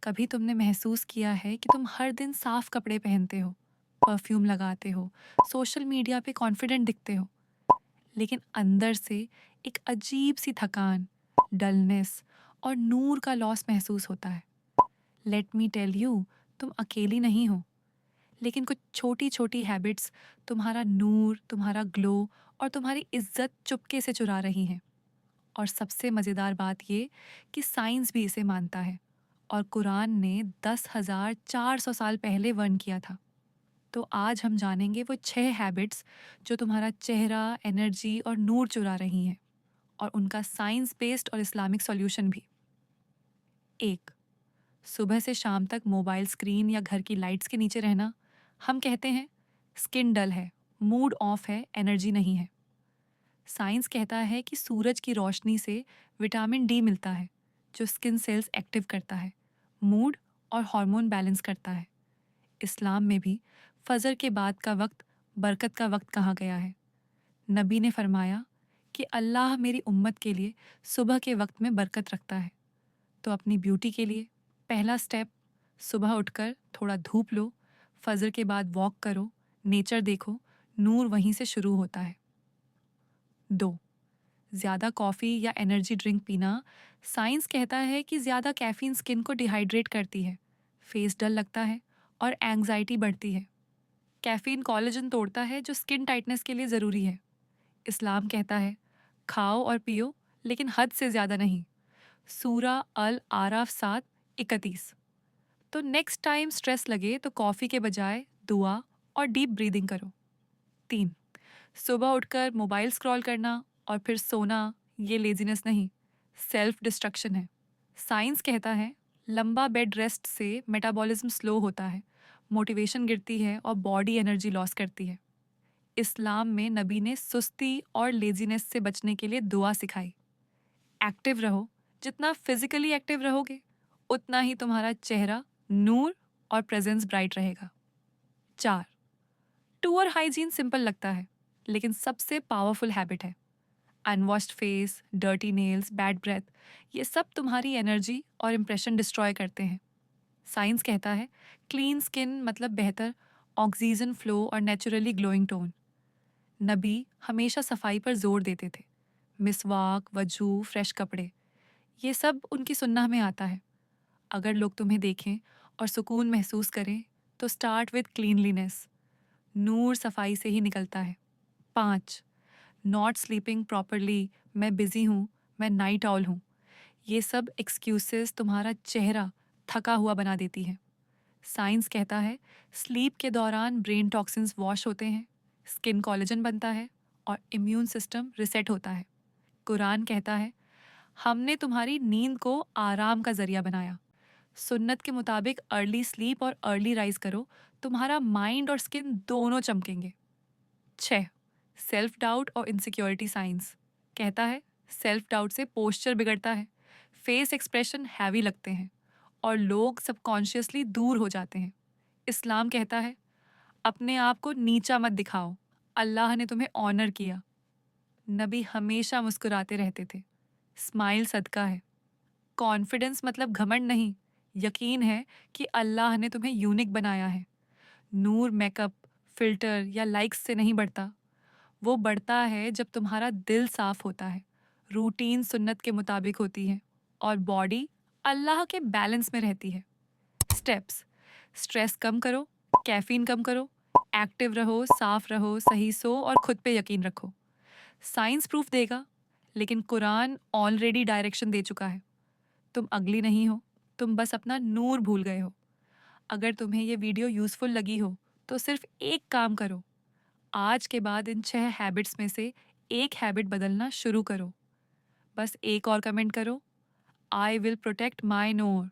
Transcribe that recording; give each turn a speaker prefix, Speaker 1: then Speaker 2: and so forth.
Speaker 1: कभी तुमने महसूस किया है कि तुम हर दिन साफ कपड़े पहनते हो, परफ्यूम लगाते हो, सोशल मीडिया पे कॉन्फिडेंट दिखते हो, लेकिन अंदर से एक अजीब सी थकान, डलनेस और नूर का लॉस महसूस होता है। लेट मी टेल यू, तुम अकेली नहीं हो, लेकिन कुछ छोटी छोटी हैबिट्स तुम्हारा नूर, तुम्हारा ग्लो और तुम्हारी इज्जत चुपके से चुरा रही हैं। और सबसे मज़ेदार बात ये कि साइंस भी इसे मानता है और कुरान ने 10,400 साल पहले वर्न किया था। तो आज हम जानेंगे वो 6 हैबिट्स जो तुम्हारा चेहरा, एनर्जी और नूर चुरा रही हैं, और उनका साइंस बेस्ड और इस्लामिक सॉल्यूशन भी। 1, सुबह से शाम तक मोबाइल स्क्रीन या घर की लाइट्स के नीचे रहना। हम कहते हैं स्किन डल है, मूड ऑफ है, एनर्जी नहीं है। साइंस कहता है कि सूरज की रोशनी से विटामिन डी मिलता है, जो स्किन सेल्स एक्टिव करता है, मूड और हार्मोन बैलेंस करता है। इस्लाम में भी फजर के बाद का वक्त बरकत का वक्त कहा गया है। नबी ने फरमाया कि अल्लाह मेरी उम्मत के लिए सुबह के वक्त में बरकत रखता है। तो अपनी ब्यूटी के लिए पहला स्टेप, सुबह उठकर थोड़ा धूप लो, फजर के बाद वॉक करो, नेचर देखो, नूर वहीं से शुरू होता है। 2, ज़्यादा कॉफ़ी या एनर्जी ड्रिंक पीना। साइंस कहता है कि ज़्यादा कैफ़ीन स्किन को डिहाइड्रेट करती है, फेस डल लगता है और एंग्जाइटी बढ़ती है। कैफ़ीन कोलेजन तोड़ता है, जो स्किन टाइटनेस के लिए ज़रूरी है। इस्लाम कहता है खाओ और पियो, लेकिन हद से ज़्यादा नहीं। सूरा अल आराफ 7:31। तो नेक्स्ट टाइम स्ट्रेस लगे तो कॉफ़ी के बजाय दुआ और डीप ब्रीदिंग करो। 3, सुबह उठकर मोबाइल स्क्रॉल करना और फिर सोना, ये लेजीनेस नहीं, सेल्फ डिस्ट्रक्शन है। साइंस कहता है लंबा बेड रेस्ट से मेटाबॉलिज्म स्लो होता है, मोटिवेशन गिरती है और बॉडी एनर्जी लॉस करती है। इस्लाम में नबी ने सुस्ती और लेजीनेस से बचने के लिए दुआ सिखाई। एक्टिव रहो, जितना फिजिकली एक्टिव रहोगे उतना ही तुम्हारा चेहरा, नूर और प्रेजेंस ब्राइट रहेगा। 4, टूअर हाइजीन सिंपल लगता है, लेकिन सबसे पावरफुल हैबिट है। Unwashed face, dirty nails, bad breath, ये सब तुम्हारी एनर्जी और इम्प्रेशन डिस्ट्रॉय करते हैं। साइंस कहता है क्लीन स्किन मतलब बेहतर ऑक्सीजन फ्लो और नेचुरली ग्लोइंग टोन। नबी हमेशा सफाई पर जोर देते थे, मिसवाक, वजू, फ्रेश कपड़े, ये सब उनकी सुन्नह में आता है। अगर लोग तुम्हें देखें और सुकून महसूस करें तो स्टार्ट विद क्लीनलीनेस, नूर सफाई से ही निकलता है। 5, नॉट स्लीपिंग प्रॉपरली, मैं बिजी हूँ, मैं नाइट आउल हूँ, ये सब एक्सक्यूजेस तुम्हारा चेहरा थका हुआ बना देती है। साइंस कहता है स्लीप के दौरान ब्रेन टॉक्सिन्स वॉश होते हैं, स्किन कोलेजन बनता है और इम्यून सिस्टम रिसेट होता है। कुरान कहता है हमने तुम्हारी नींद को आराम का जरिया बनाया। सुन्नत के मुताबिक अर्ली स्लीप और अर्ली राइज करो, तुम्हारा माइंड और स्किन दोनों चमकेंगे। 6, सेल्फ डाउट और इनसिक्योरिटी। साइंस कहता है सेल्फ डाउट से पोस्चर बिगड़ता है, फेस एक्सप्रेशन हैवी लगते हैं और लोग सबकॉन्शियसली दूर हो जाते हैं। इस्लाम कहता है अपने आप को नीचा मत दिखाओ, अल्लाह ने तुम्हें ऑनर किया। नबी हमेशा मुस्कुराते रहते थे, स्माइल सदका है। कॉन्फिडेंस मतलब घमंड नहीं, यकीन है कि अल्लाह ने तुम्हें यूनिक बनाया है। नूर मेकअप, फिल्टर या लाइक्स से नहीं बढ़ता, वो बढ़ता है जब तुम्हारा दिल साफ होता है, रूटीन सुन्नत के मुताबिक होती है और बॉडी अल्लाह के बैलेंस में रहती है। स्टेप्स, स्ट्रेस कम करो, कैफीन कम करो, एक्टिव रहो, साफ रहो, सही सो और खुद पे यकीन रखो। साइंस प्रूफ देगा, लेकिन कुरान ऑलरेडी डायरेक्शन दे चुका है। तुम अगली नहीं हो, तुम बस अपना नूर भूल गए हो। अगर तुम्हें ये वीडियो यूज़फुल लगी हो तो सिर्फ एक काम करो, आज के बाद इन 6 हैबिट्स में से एक हैबिट बदलना शुरू करो। बस एक और कमेंट करो, I will protect my Noor.